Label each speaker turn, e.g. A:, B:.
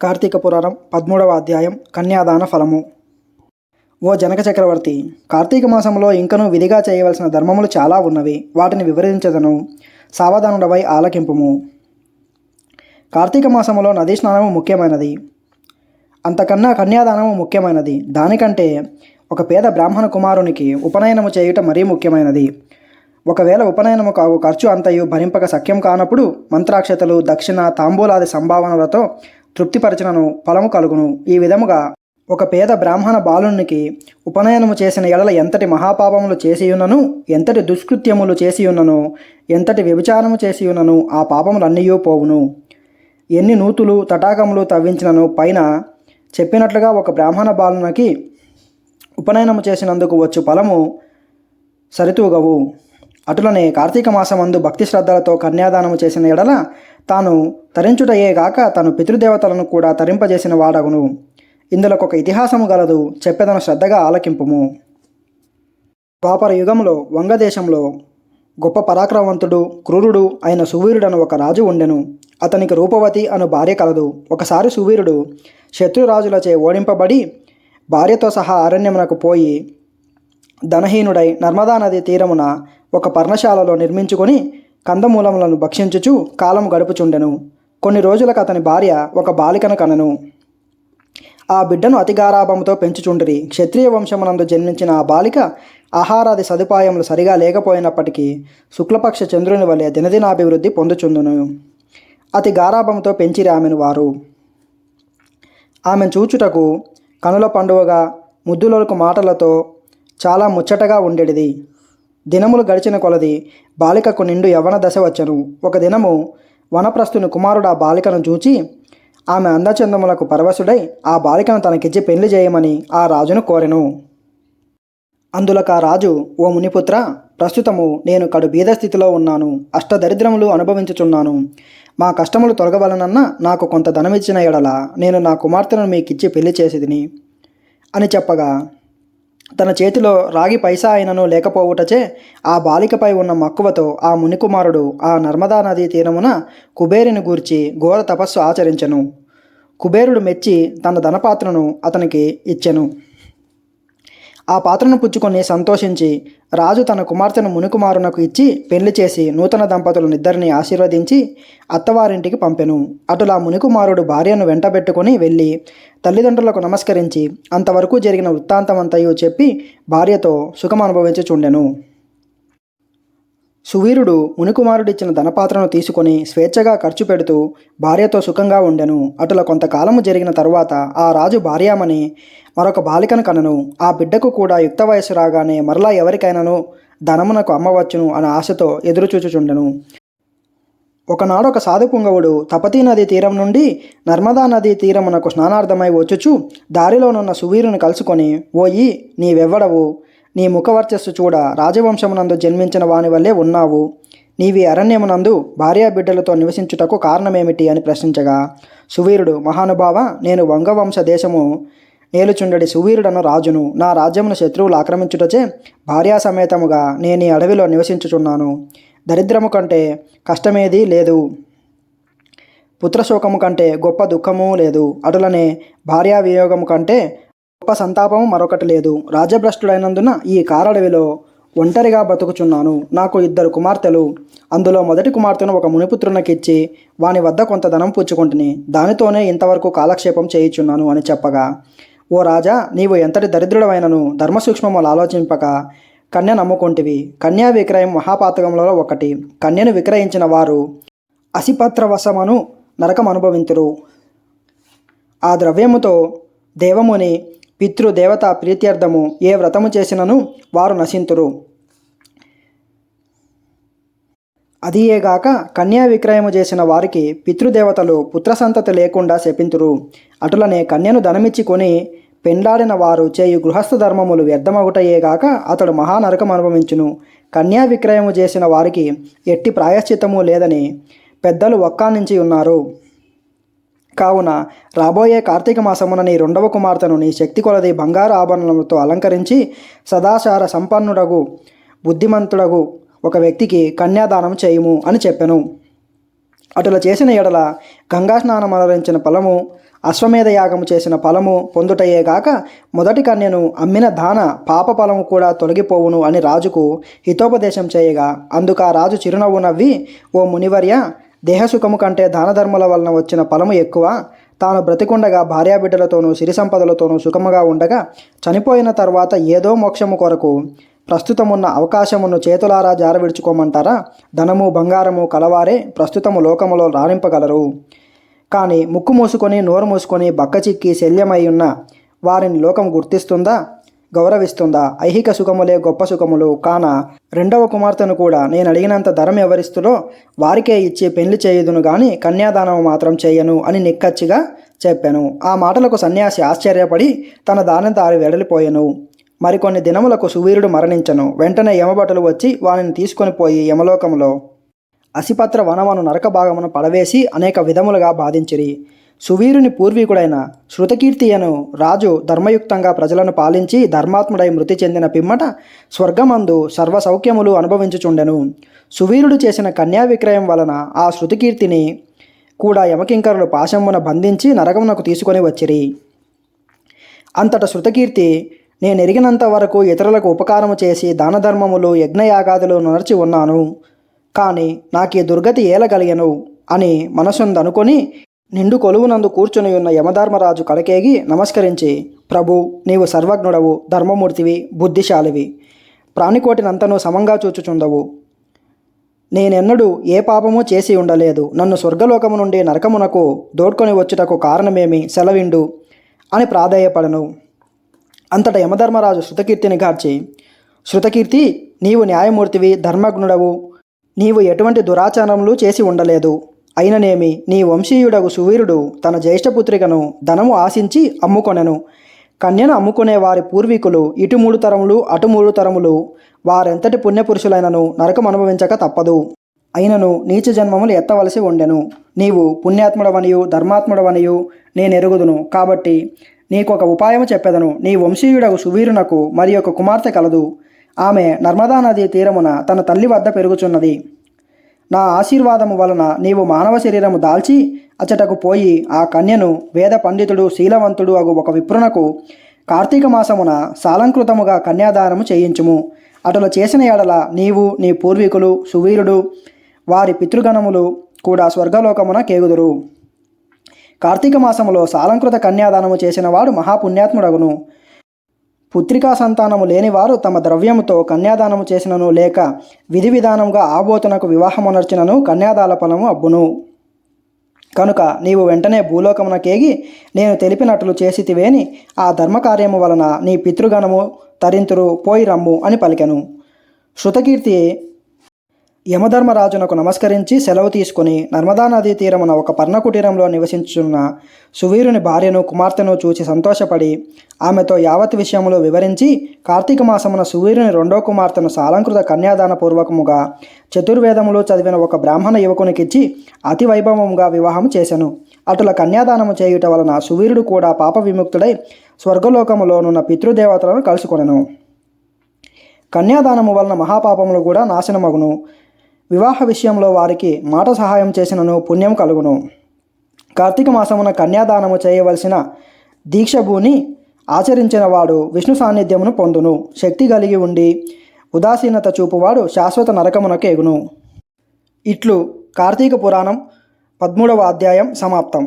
A: కార్తీక పురాణం 13వ అధ్యాయం కన్యాదాన ఫలము. ఓ జనక చక్రవర్తి, కార్తీక మాసంలో ఇంకనూ విధిగా చేయవలసిన ధర్మములు చాలా ఉన్నవి. వాటిని వివరించదను, సావధానుడవై ఆలకింపుము. కార్తీక మాసంలో నదీ స్నానము ముఖ్యమైనది. అంతకన్నా కన్యాదానము ముఖ్యమైనది. దానికంటే ఒక పేద బ్రాహ్మణ కుమారునికి ఉపనయనము చేయుట మరీ ముఖ్యమైనది. ఒకవేళ ఉపనయనము కావు ఖర్చు అంతయు భరింపక సఖ్యం కానప్పుడు మంత్రాక్షతలు, దక్షిణ, తాంబూలాది సంభావనలతో తృప్తిపరచినను ఫలము కలుగును. ఈ విధముగా ఒక పేద బ్రాహ్మణ బాలునికి ఉపనయనము చేసిన ఎడల ఎంతటి మహాపాపములు చేసియున్నను, ఎంతటి దుష్కృత్యములు చేసియున్నను, ఎంతటి వ్యభిచారము చేసియున్నను ఆ పాపములన్నయూ పోవును. ఎన్ని నూతులు తటాకములు తవ్వించినను పైన చెప్పినట్లుగా ఒక బ్రాహ్మణ బాలునికి ఉపనయనము చేసినందుకు వచ్చు ఫలము సరితూగవు. అటులనే కార్తీక మాసమందు భక్తి శ్రద్ధలతో కన్యాదానము చేసిన ఎడల తాను తరించుటయే గాక తను పితృదేవతలను కూడా తరింపజేసిన వాడగును. ఇందులో ఒక ఇతిహాసము గలదు, చెప్పెదను, శ్రద్ధగా ఆలకింపుము. ద్వాపర యుగంలో వంగదేశంలో గొప్ప పరాక్రమవంతుడు, క్రూరుడు అయిన సువీరుడను ఒక రాజు ఉండెను. అతనికి రూపవతి అను భార్య కలదు. ఒకసారి సువీరుడు శత్రురాజులచే ఓడింపబడి భార్యతో సహా అరణ్యమునకు పోయి ధనహీనుడై నర్మదా నది తీరమున ఒక పర్ణశాలలో నిర్మించుకొని కందమూలములను భక్షించుచు కాలము గడుపుచుండెను. కొన్ని రోజులకు అతని భార్య ఒక బాలికను కనెను. ఆ బిడ్డను అతి గారాభంతో పెంచుచుండిరి. క్షత్రియ వంశమునందు జన్మించిన ఆ బాలిక ఆహారాది సదుపాయములు సరిగా లేకపోయినప్పటికీ శుక్లపక్ష చంద్రుని వలె దినదినాభివృద్ధి పొందుచుండును. అతి గారాభంతో పెంచిరి ఆమెను వారు. ఆమెను చూచుటకు కనుల పండువగా ముద్దులకు మాటలతో చాలా ముచ్చటగా ఉండేది. దినములు గడిచిన కొలది బాలికకు నిండు యవ్వన దశ వచ్చెను. ఒక దినము వనప్రస్థుని కుమారుడు ఆ బాలికను చూచి ఆమె అందచందములకు పరవశుడై ఆ బాలికను తనకిచ్చి పెళ్లి చేయమని ఆ రాజును కోరెను. అందులకు ఆ రాజు, ఓ మునిపుత్ర, ప్రస్తుతము నేను కడు బీద స్థితిలో ఉన్నాను. అష్టదరిద్రములు అనుభవించుచున్నాను. మా కష్టములు తొలగవలనన్నా నాకు కొంత ధనమిచ్చిన ఎడల నేను నా కుమార్తెను మీకిచ్చి పెళ్లి చేసేదిని అని చెప్పగా, తన చేతిలో రాగి పైసా అయినను లేకపోవుటచే ఆ బాలికపై ఉన్న మక్కువతో ఆ మునికుమారుడు ఆ నర్మదా నదీ తీరమున కుబేరుని గూర్చి ఘోర తపస్సు ఆచరించెను. కుబేరుడు మెచ్చి తన ధనపాత్రను అతనికి ఇచ్చెను. ఆ పాత్రను పుచ్చుకొని సంతోషించి రాజు తన కుమార్తెను మునికుమారునకు ఇచ్చి పెళ్లి చేసి నూతన దంపతులనిద్దరిని ఆశీర్వదించి అత్తవారింటికి పంపెను. అటులా మునికుమారుడు భార్యను వెంటబెట్టుకొని వెళ్ళి తల్లిదండ్రులకు నమస్కరించి అంతవరకు జరిగిన వృత్తాంతమంతయు చెప్పి భార్యతో సుఖం అనుభవించుచుండెను. సువీరుడు మునికుమారుడిచ్చిన ధనపాత్రను తీసుకొని స్వేచ్ఛగా ఖర్చు పెడుతూ భార్యతో సుఖంగా ఉండెను. అటుల కొంతకాలము జరిగిన తరువాత ఆ రాజు భార్యామని మరొక బాలికను కనెను. ఆ బిడ్డకు కూడా యుక్త వయస్సు రాగానే మరలా ఎవరికైనాను ధనమునకు అమ్మవచ్చును అనే ఆశతో ఎదురుచూచుచుండెను. ఒకనాడు ఒక సాధు పుంగవుడు తపతీ నదీ తీరం నుండి నర్మదా నదీ తీరమునకు స్నానార్థమై వచ్చుచు దారిలోనున్న సువీరుని కలుసుకొని, ఓయి, నీవెవ్వడవు? నీ ముఖవర్చస్సు చూడ రాజవంశమునందు జన్మించిన వాని వల్లే ఉన్నావు. నీవి అరణ్యమునందు భార్యాబిడ్డలతో నివసించుటకు కారణమేమిటి అని ప్రశ్నించగా, సువీరుడు, మహానుభావ, నేను వంగవంశ దేశము నేలుచుండడి సువీరుడను రాజును. నా రాజ్యమును శత్రువులు ఆక్రమించుటచే భార్యాసమేతముగా నేను ఈ అడవిలో నివసించుచున్నాను. దరిద్రము కంటే కష్టమేదీ లేదు, పుత్రశోకము కంటే గొప్ప దుఃఖము లేదు, అటులనే భార్యా వియోగము కంటే గొప్ప సంతాపము మరొకటి లేదు. రాజ్యభ్రష్టుడైనందున ఈ కారడవిలో ఒంటరిగా బతుకుచున్నాను. నాకు 2 కుమార్తెలు. అందులో మొదటి కుమార్తెను ఒక మునిపుత్రునికిచ్చి వాని వద్ద కొంత ధనం పుచ్చుకుంటుని దానితోనే ఇంతవరకు కాలక్షేపం చేయుచున్నాను అని చెప్పగా, ఓ రాజా, నీవు ఎంతటి దరిద్రుడవైనను ధర్మసూక్ష్మములు ఆలోచింపక కన్య నమ్ముకొంటివి. కన్యా విక్రయం మహాపాతకములలో ఒకటి. కన్యను విక్రయించిన వారు అసిపత్రవశమను నరకం అనుభవింతురు. ఆ ద్రవ్యముతో దేవముని పితృదేవత ప్రీత్యర్థము ఏ వ్రతము చేసినను వారు నశింతురు. అదియేగాక కన్యా విక్రయము చేసిన వారికి పితృదేవతలు పుత్రసంతతి లేకుండా శపింతురు. అటులనే కన్యను ధనమిచ్చి కొని పెండ్లాడిన వారు చేయు గృహస్థ ధర్మములు వ్యర్థమగుటయేగాక అతడు మహానరకం అనుభవించును. కన్యా విక్రయము చేసిన వారికి ఎట్టి ప్రాయశ్చిత్తము లేదని పెద్దలు వక్కానించి ఉన్నారు. కావున రాబోయే కార్తీక మాసమున నీ 2వ కుమార్తెను నీ శక్తి కొలది బంగారు ఆభరణములతో అలంకరించి సదాచార సంపన్నుడగు బుద్ధిమంతుడగు ఒక వ్యక్తికి కన్యాదానం చేయుము అని చెప్పెను. అటుల చేసిన ఎడల గంగా స్నానం అనరించిన ఫలము అశ్వమేధ యాగము చేసిన ఫలము పొందుటయే గాక మొదటి కన్యను అమ్మిన దాన పాప ఫలము కూడా తొలగిపోవును అని రాజుకు హితోపదేశం చేయగా అందుకు ఆ రాజు చిరునవ్వు నవ్వి, ఓ మునివర్య, దేహసుఖము కంటే దానధర్ముల వలన వచ్చిన ఫలము ఎక్కువ. తాను బ్రతికుండగా భార్యాబిడ్డలతోనూ సిరి సంపదలతోనూ సుఖముగా ఉండగా చనిపోయిన తర్వాత ఏదో మోక్షము కొరకు ప్రస్తుతమున్న అవకాశమును చేతులారా జారవిడుచుకోమంటారా? ధనము బంగారము కలవారే ప్రస్తుతము లోకములో రాణింపగలరు. కానీ ముక్కు మూసుకొని నోరు మూసుకొని బక్కచిక్కి శల్యమై ఉన్న వారిని లోకం గుర్తిస్తుందా, గౌరవిస్తుందా? ఐహిక సుఖములే గొప్ప సుఖములు కాన రెండవ కుమార్తెను కూడా నేను అడిగినంత ధరం ఎవరిస్తులో వారికే ఇచ్చి పెళ్లి చేయుదును గాని కన్యాదానము మాత్రం చేయను అని నిక్కచ్చిగా చెప్పాను. ఆ మాటలకు సన్యాసి ఆశ్చర్యపడి తన దాని దారి వెడలిపోయెను. మరికొన్ని దినములకు సువీరుడు మరణించను. వెంటనే యమభటులు వచ్చి వానిని తీసుకొని పోయి యమలోకములో అసిపత్ర వనమను నరక భాగమును పడవేసి అనేక విధములుగా బాధించిరి. సువీరుని పూర్వీకుడైన శృతకీర్తియను రాజు ధర్మయుక్తంగా ప్రజలను పాలించి ధర్మాత్ముడై మృతి చెందిన పిమ్మట స్వర్గమందు సర్వసౌఖ్యములు అనుభవించుచుండెను. సువీరుడు చేసిన కన్యా విక్రయం వలన ఆ శృతకీర్తిని కూడా యమకింకరులు పాశమున బంధించి నరకమునకు తీసుకొని వచ్చిరి. అంతట శృతకీర్తి, నేనెరిగినంత వరకు ఇతరులకు ఉపకారము చేసి దానధర్మములు యజ్ఞయాగాదులు నడచి ఉన్నాను. కానీ నాకీ దుర్గతి ఏలగలిగను అని మనసుందనుకొని నిండు కొలువునందు కూర్చుని ఉన్న యమధర్మరాజు కడకేగి నమస్కరించి, ప్రభు, నీవు సర్వజ్ఞుడవు, ధర్మమూర్తివి, బుద్ధిశాలివి, ప్రాణికోటినంతను సమంగా చూచుచుండవు. నేనెన్నడూ ఏ పాపము చేసి ఉండలేదు. నన్ను స్వర్గలోకము నుండి నరకమునకు దోడ్కొని వచ్చుటకు కారణమేమి, సెలవిండు అని ప్రాధేయపడను. అంతటా యమధర్మరాజు శృతకీర్తిని గార్చి, శృతకీర్తి, నీవు న్యాయమూర్తివి, ధర్మజ్ఞుడవు, నీవు ఎటువంటి దురాచారములు చేసి ఉండలేదు. అయిననేమి నీ వంశీయుడగు సువీరుడు తన జ్యేష్ఠపుత్రికను ధనము ఆశించి అమ్ముకొనెను. కన్యను అమ్ముకునే వారి పూర్వీకులు ఇటు 3 తరములు అటు 3 తరములు వారెంతటి పుణ్యపురుషులైనను నరకం అనుభవించక తప్పదు. అయినను నీచ జన్మములు ఎత్తవలసి ఉండెను. నీవు పుణ్యాత్ముడవనియు ధర్మాత్ముడవనియు నేనెరుగుదును. కాబట్టి నీకొక ఉపాయము చెప్పెదను. నీ వంశీయుడగు సువీరునకు మరి ఒక కుమార్తె కలదు. ఆమె నర్మదా నదీ తీరమున తన తల్లి వద్ద పెరుగుచున్నది. నా ఆశీర్వాదము వలన నీవు మానవ శరీరము దాల్చి అచటకు పోయి ఆ కన్యను వేద పండితుడు శీలవంతుడు అగు ఒక విప్రునకు కార్తీక మాసమున సాలంకృతముగా కన్యాదానము చేయించుము. అటుల చేసిన ఎడల నీవు, నీ పూర్వీకులు, సువీరుడు, వారి పితృగణములు కూడా స్వర్గలోకమున కేగుదురు. కార్తీక మాసములో సాలంకృత కన్యాదానము చేసిన వాడు మహాపుణ్యాత్ముడగును. పుత్రికా సంతానము లేనివారు తమ ద్రవ్యముతో కన్యాదానము చేసినను లేక విధి విధానంగా ఆబోతునకు వివాహమునర్చినను కన్యాదాన ఫలము అబ్బును. కనుక నీవు వెంటనే భూలోకమునకేగి నేను తెలిపినట్లు చేసితివేని ఆ ధర్మకార్యము వలన నీ పితృగణము తరింతురు, పోయి రమ్ము అని పలికెను. శృతకీర్తి యమధర్మరాజునకు నమస్కరించి సెలవు తీసుకుని నర్మదా నదీ తీరమున ఒక పర్ణకుటీరంలో నివసించున్న సువీరుని భార్యను కుమార్తెను చూచి సంతోషపడి ఆమెతో యావత్ విషయములు వివరించి కార్తీక మాసమున సువీరుని 2వ కుమార్తెను సాలంకృత కన్యాదాన పూర్వకముగా చతుర్వేదములు చదివిన ఒక బ్రాహ్మణ యువకునికిచ్చి అతి వైభవముగా వివాహము చేసెను. అటుల కన్యాదానము చేయుట వలన సువీరుడు కూడా పాప విముక్తుడై స్వర్గలోకములోనున్న పితృదేవతలను కలుసుకొనెను. కన్యాదానము వలన మహాపాపములు కూడా నాశనమగును. వివాహ విషయంలో వారికి మాట సహాయం చేసినను పుణ్యం కలుగును. కార్తీక మాసమున కన్యాదానము చేయవలసిన దీక్షభూని ఆచరించిన వాడు విష్ణు సాన్నిధ్యమును పొందును. శక్తి కలిగి ఉండి ఉదాసీనత చూపువాడు శాశ్వత నరకమునకు ఎగును. ఇట్లు కార్తీక పురాణం 13వ అధ్యాయం సమాప్తం.